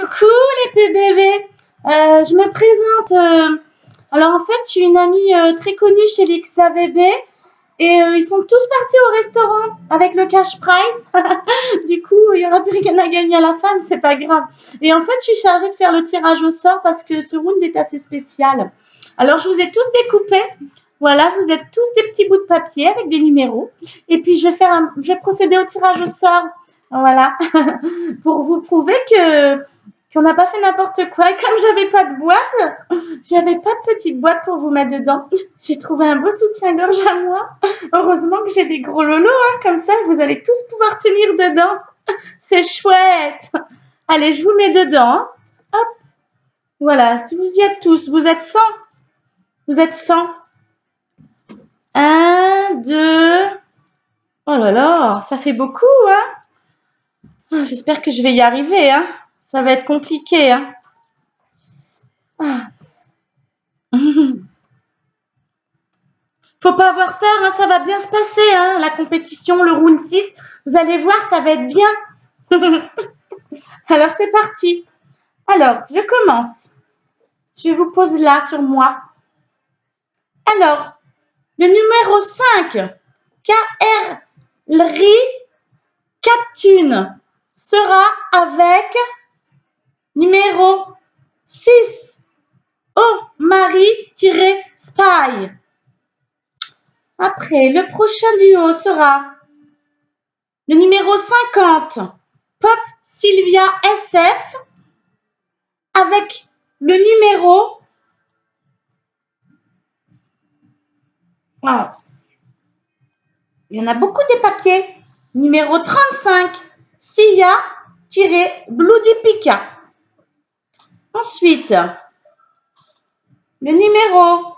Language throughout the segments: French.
Coucou les PBB, je me présente. Alors en fait, je suis une amie très connue chez les XAVB et ils sont tous partis au restaurant avec le cash prize. Du coup, il n'y aura plus rien à gagner à la fin, mais c'est pas grave. Et en fait, je suis chargée de faire le tirage au sort parce que ce round est assez spécial. Alors, je vous ai tous découpés. Voilà, vous êtes tous des petits bouts de papier avec des numéros. Et puis, je vais procéder au tirage au sort. Voilà, pour vous prouver qu'on n'a pas fait n'importe quoi. Et comme j'avais pas de boîte, j'avais pas de petite boîte pour vous mettre dedans. J'ai trouvé un beau soutien-gorge à moi. Heureusement que j'ai des gros lolos, hein, comme ça vous allez tous pouvoir tenir dedans. C'est chouette. Allez, je vous mets dedans. Hein. Hop, voilà, vous y êtes tous. Vous êtes 100. Vous êtes 100. 1, 2. Oh là là, ça fait beaucoup, hein. J'espère que je vais y arriver, hein. Ça va être compliqué, hein. Faut pas avoir peur, hein, ça va bien se passer, hein, la compétition, le round 6. Vous allez voir, ça va être bien. Alors, c'est parti. Alors, je commence. Je vous pose là sur moi. Alors, le numéro 5, K.R. Captune, sera avec numéro 6, O-Marie-Spy. Après, le prochain duo sera le numéro 50, Pop Sylvia SF, avec le numéro... Wow. Il y en a beaucoup des papiers. Numéro 35, Sia-Bloody Pika. Ensuite, le numéro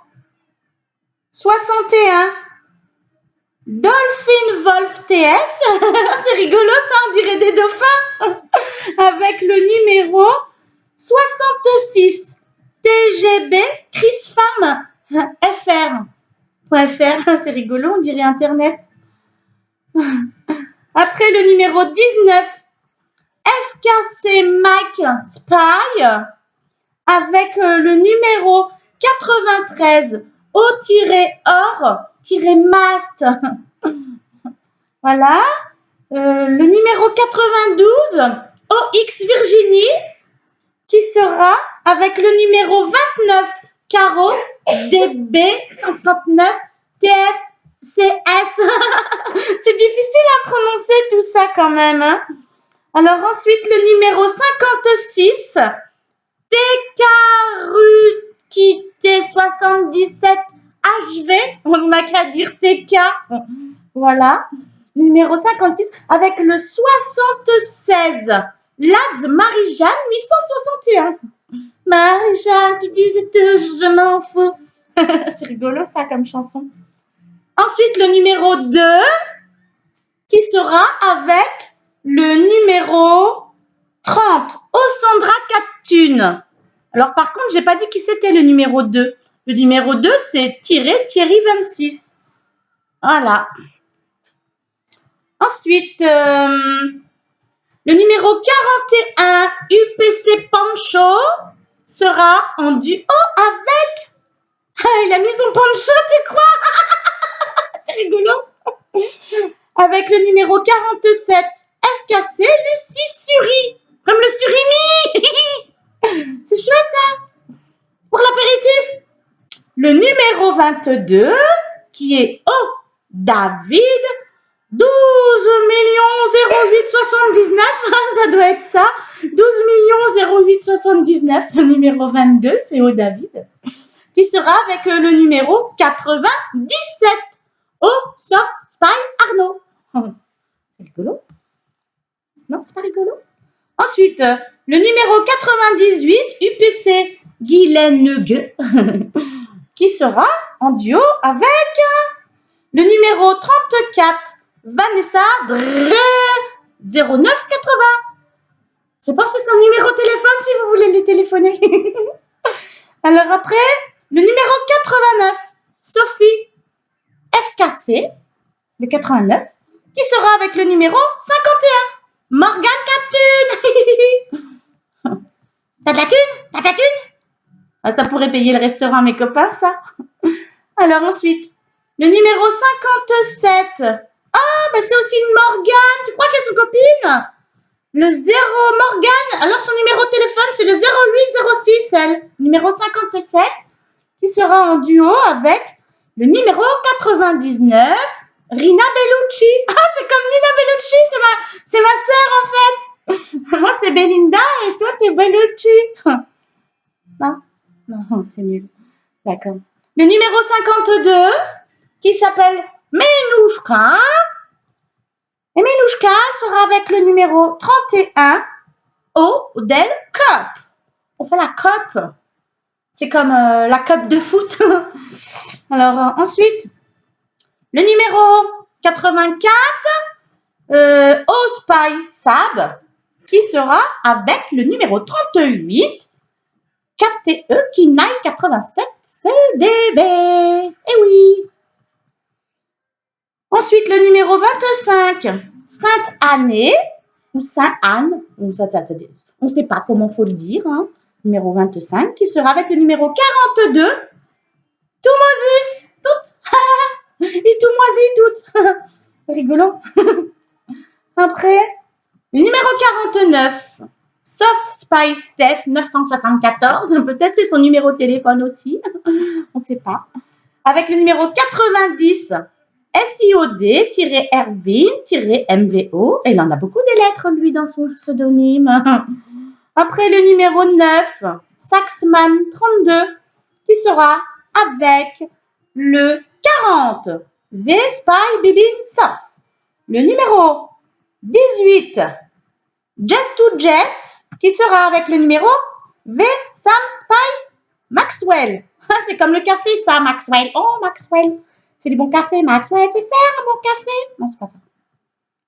61, Dolphin Wolf TS. C'est rigolo ça, on dirait des dauphins. Avec le numéro 66, TGB Chris Farm FR.fr. C'est rigolo, on dirait Internet. Après le numéro 19, FKC Mike Spy, avec le numéro 93, O-or-mast. Voilà. Le numéro 92, OX Virginie, qui sera avec le numéro 29, Caro DB59 TFCS. C'est difficile à prononcer tout ça quand même. Hein. Alors ensuite, le numéro 56, TKRUKT77HV. On n'a qu'à dire TK. Voilà. Numéro 56 avec le 76. Lads Marie-Jeanne 861. Marie-Jeanne qui disait toujours je m'en fous. C'est rigolo ça comme chanson. Ensuite, le numéro 2 qui sera avec le numéro 30. Osandra Captune. Alors par contre, j'ai pas dit qui c'était le numéro 2. Le numéro 2, c'est Thierry 26. Voilà. Ensuite, le numéro 41, UPC Pancho, sera en duo avec... il a mis son pancho, tu crois? C'est rigolo. Avec le numéro 47, FKC, Lucie Suri. Comme le surimi. C'est chouette, ça. Pour l'apéritif. Le numéro 22, qui est David, 12 0879, ça doit être ça. 12 0879, le numéro 22, c'est David, qui sera avec le numéro 97, Soft Spy Arnaud. C'est rigolo? Non, c'est pas rigolo? Ensuite, le numéro 98, UPC Guylaine, qui sera en duo avec le numéro 34, Vanessa 0980. Je sais pas si c'est son numéro de téléphone si vous voulez les téléphoner. Alors après, le numéro 89, Sophie FKC, le 89, qui sera avec le numéro 51, Morgane Captune. Ah, ça pourrait payer le restaurant à mes copains, ça. Alors ensuite, le numéro 57. Ah, bah c'est aussi une Morgane. Tu crois qu'elles sont copines? Le 0 Morgane. Alors son numéro de téléphone, c'est le 0806, elle. Numéro 57, qui sera en duo avec le numéro 99, Rina Bellucci. Ah, c'est comme Nina Bellucci, c'est ma sœur en fait. Moi, c'est Belinda et toi, t'es Bellucci. Non, non, c'est nul. D'accord. Le numéro 52, qui s'appelle Melouchka. Et Melouchka sera avec le numéro 31, Odell Cup. On fait la cup. C'est comme la cup de foot. Alors, ensuite, le numéro 84, Ospy Sab, qui sera avec le numéro 38, KTE Kinaï 87 CDB. Eh oui. Ensuite, le numéro 25, Sainte-Année, ou Saint-Anne, on ne sait pas comment il faut le dire, hein. Numéro 25, qui sera avec le numéro 42, Toumosis, toutes. Et tout moisi, toutes. Rigolo. Après, le numéro 49, Soft Spice Steph 974, peut-être c'est son numéro de téléphone aussi, on ne sait pas. Avec le numéro 90, SIOD-Erwin-MVO, et il en a beaucoup des lettres, lui, dans son pseudonyme. Après le numéro 9, Saxman 32, qui sera avec le 40, V-Spy Bibin Soft. Le numéro 18, Jess to Jess, qui sera avec le numéro V-Sam Spy Maxwell. Ah, c'est comme le café, ça, Maxwell. Oh, Maxwell. C'est du bon café, Maxwell. C'est faire un bon café. Non, c'est pas ça.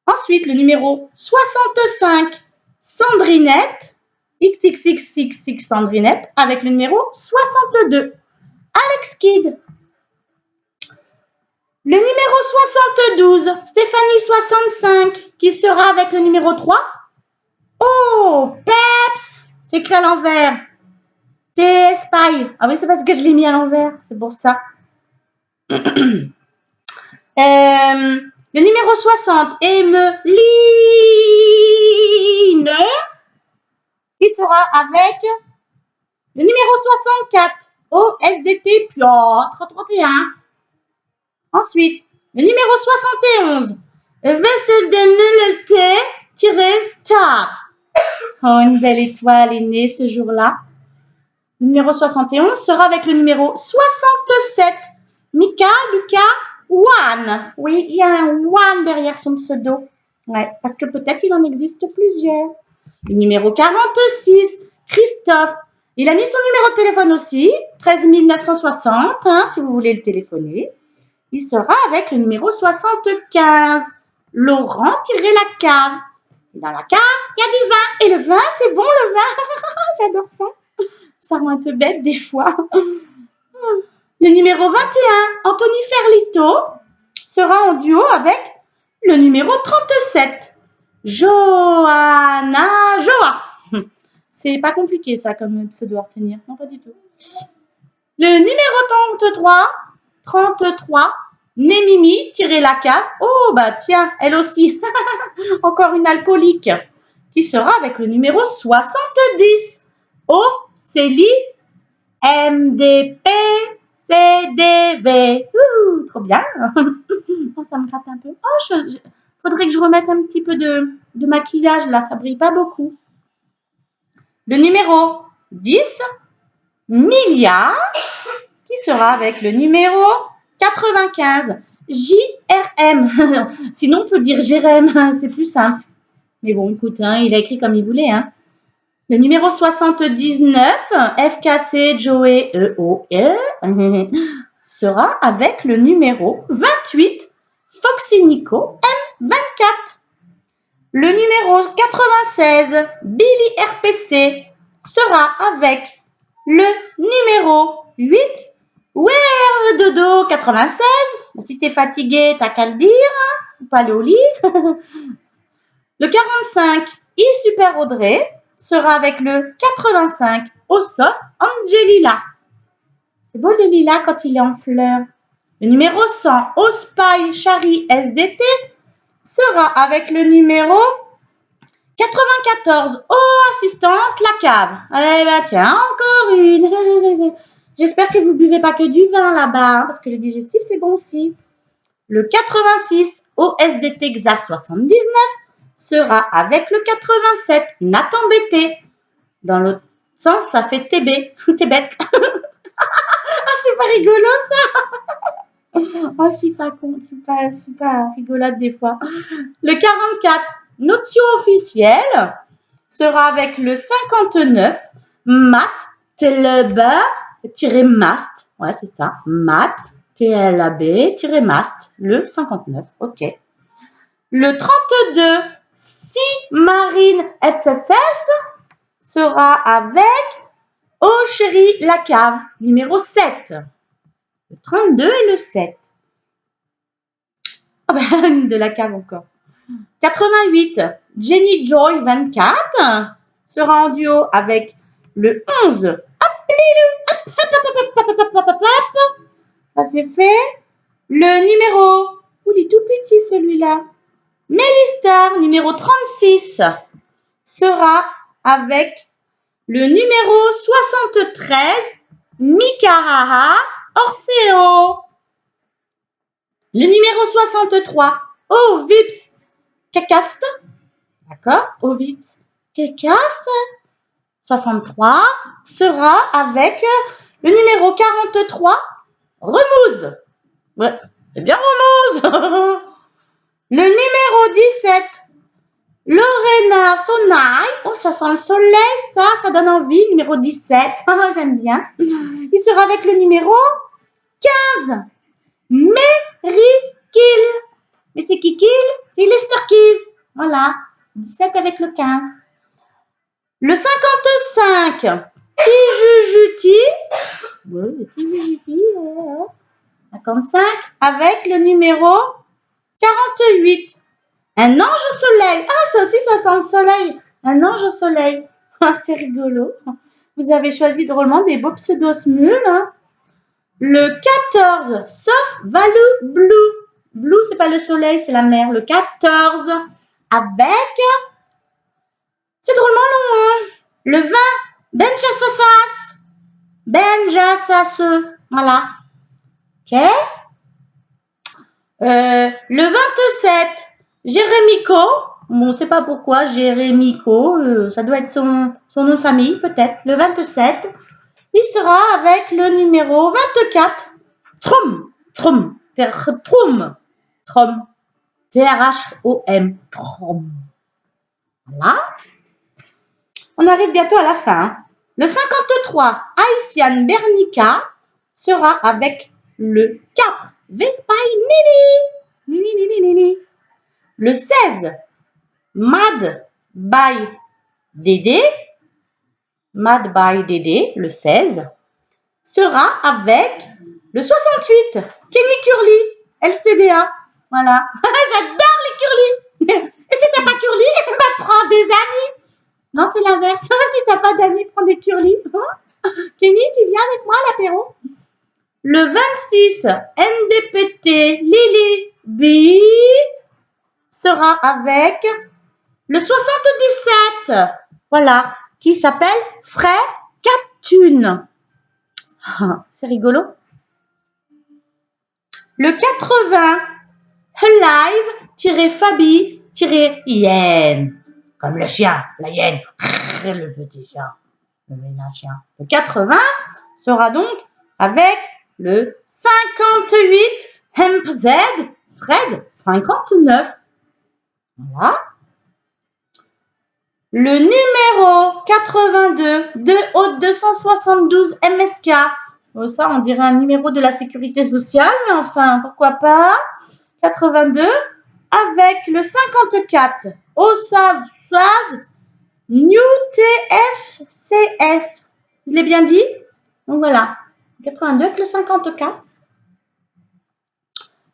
Ensuite, le numéro 65, Sandrinette. XXXXX Sandrinette. Avec le numéro 62, Alex Kidd. Le numéro 72, Stéphanie 65, qui sera avec le numéro 3. Oh, Peps. C'est écrit à l'envers. T-Spy. Ah oui, c'est parce que je l'ai mis à l'envers. C'est pour ça. Le numéro 60, Emeline, qui sera avec le numéro 64, OSDT Piotr 31. Ensuite, le numéro 71, VCDNLT-Star. Oh, une belle étoile est née ce jour-là. Le numéro 71 sera avec le numéro 67, Mika Lucas One. Oui, il y a un One derrière son pseudo. Ouais, parce que peut-être il en existe plusieurs. Le numéro 46, Christophe. Il a mis son numéro de téléphone aussi, 13 960, hein, si vous voulez le téléphoner. Il sera avec le numéro 75, Laurent-la cave. Dans la cave, il y a du vin. Et le vin, c'est bon le vin. J'adore ça. Ça rend un peu bête des fois. Le numéro 21, Anthony Ferlito, sera en duo avec le numéro 37, Johanna Joa. C'est pas compliqué ça comme pseudo à retenir. Non, pas du tout. Le numéro 33, Némimi-la cave. Oh, bah tiens, elle aussi. Encore une alcoolique qui sera avec le numéro 70. Oh, Célie MDP CDV. Trop bien. Oh, ça me gratte un peu. Oh, faudrait que je remette un petit peu de maquillage là, ça brille pas beaucoup. Le numéro 10, Milia, qui sera avec le numéro 95, JRM. Sinon, on peut dire Jérém, c'est plus simple. Mais bon, écoute, hein, il a écrit comme il voulait. Hein. Le numéro 79, FKC Joey EOE, sera avec le numéro 28, Foxy Nico M24. Le numéro 96, Billy RPC, sera avec le numéro 8, Where Dodo 96. Si t'es fatigué, t'as qu'à le dire, hein, faut pas aller au lit. Le 45, I Super Audrey, sera avec le 85. Osof Angelila. C'est beau le lilas quand il est en fleurs. Le numéro 100, Ospy Chari SDT, sera avec le numéro 94. Oh, assistante, la cave. Eh ben tiens, encore une. J'espère que vous buvez pas que du vin là-bas, hein, parce que le digestif, c'est bon aussi. Le 86, OSDT XAR 79, sera avec le 87, Nathan BT. Dans l'autre sens, ça fait TB. T'es bête. Ah, c'est pas rigolo ça. Oh, je suis pas con, je suis pas rigolote des fois. Le 44, notion officielle, sera avec le 59, mat tlb-mast. Ouais, c'est ça. Mat tlb-mast, le 59. Ok. Le 32, si Marine FSS, sera avec Oh chérie la cave, numéro 7. Le 32 et le 7. Ah ben, de la cave encore. 88, Jenny Joy 24 sera en duo avec le 11. Ça c'est fait. Le numéro, il est tout petit celui-là. Mélistar, numéro 36, sera avec le numéro 73, Mikaraha Orfeo. Le numéro 63, Ovips Kakaft. D'accord? Ovips Kakaft. 63 sera avec le numéro 43, Remouze. Ouais, c'est bien Remouze. Le numéro 17, Lorena Sonai. Oh, ça sent le soleil, ça donne envie. Numéro 17, j'aime bien. Il sera avec le numéro 15, Mary Kill. Mais c'est qui Kill? C'est les Snurkies. Voilà, 17 avec le 15. Le 55, Tijujuti. Oui, Tijujuti. 55 avec le numéro 48. Un ange au soleil. Ah, ça aussi, ça sent le soleil. Un ange au soleil. Ah, c'est rigolo. Vous avez choisi drôlement des beaux pseudos mules. Hein. Le 14, sauf Valou Blue. Blue, c'est pas le soleil, c'est la mer. Le 14, avec... C'est drôlement long, hein. Le 20, Benjassas. Benjassas. Voilà. Ok. Le 27, Jérémico. Bon, on ne sait pas pourquoi, Jérémico. Ça doit être son nom de famille, peut-être. Le 27, il sera avec le numéro 24, Trom. Trom. Trom. Trom. T-R-H-O-M. Trom. Voilà. On arrive bientôt à la fin. Le 53, Haïtiane Bernica, sera avec le 4, Vespaï Nini. Nini, nini, nini. Le 16, Mad by Dédé. Mad by Dédé, le 16, sera avec le 68, Kenny Curly, LCDA. Voilà. J'adore les Curly. Et si t'as pas Curly, prends des amis. Non, c'est l'inverse. Si t'as pas d'amis, prends des Curly. Kenny, tu viens avec moi à l'apéro? Le 26, NDPT Lily B sera avec le 77. Voilà. Qui s'appelle Frère Catune. C'est rigolo. Le 80, Live-Fabi-Yen. Comme le chien, la hyène. Le petit chien. Le chien. Le 80 sera donc avec le 58, HempZ, Fred 59. Voilà. Le numéro 82 de Haute 272 MSK. Oh, ça, on dirait un numéro de la sécurité sociale, mais enfin, pourquoi pas. 82 avec le 54. Osaz New TFCS. Je l'ai bien dit? Donc voilà. 82 avec le 54.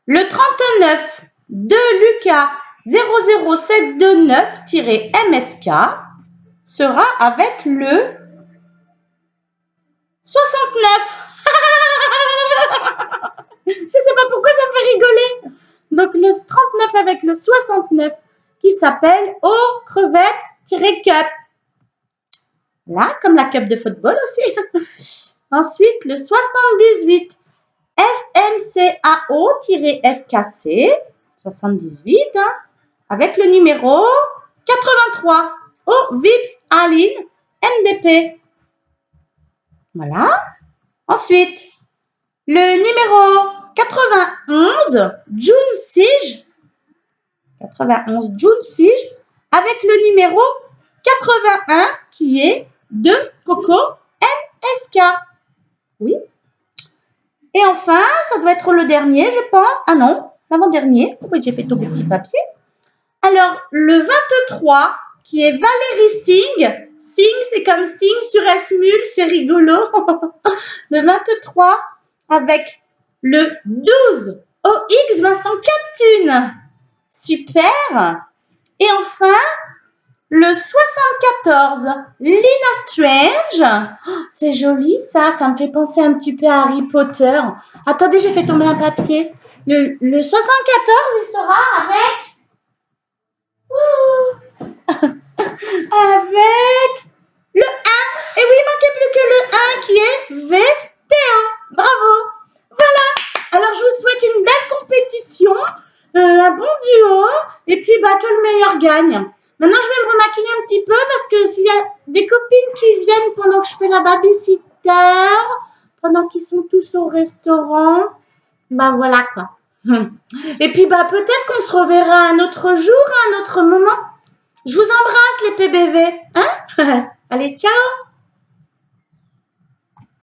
Le 39 de Lucas 00729-MSK sera avec le 69. Je sais pas pourquoi ça fait rigoler. Donc le 39 avec le 69 qui s'appelle aux crevettes-cup. Là, comme la cup de football aussi. Ensuite, le 78 FMCAO-FKC 78 hein, avec le numéro 83 au Vips Aline MDP. Voilà. Ensuite, le numéro 91 June Sige 91 June Sige avec le numéro 81 qui est de Coco NSK. Oui. Et enfin, ça doit être le dernier, je pense. Ah non, l'avant-dernier. Oui, j'ai fait tout petit papier. Alors, le 23, qui est Valérie Singh. Singh, c'est comme Singh sur S-Mule, c'est rigolo. Le 23, avec le 12, OX Vincent Captune. Super. Et enfin, le 74, Lina Strange. Oh, c'est joli ça me fait penser un petit peu à Harry Potter. Attendez, j'ai fait tomber un papier. Le 74, il sera avec... avec le 1. Et oui, il manquait plus que le 1 qui est VTO. Bravo. Voilà. Alors, je vous souhaite une belle compétition, un bon duo, et puis que le meilleur gagne. Maintenant, je vais me remaquiller un petit peu parce que s'il y a des copines qui viennent pendant que je fais la babysitter, pendant qu'ils sont tous au restaurant, voilà quoi. Et puis peut-être qu'on se reverra un autre jour, à un autre moment. Je vous embrasse les PBV. Hein? Allez, ciao!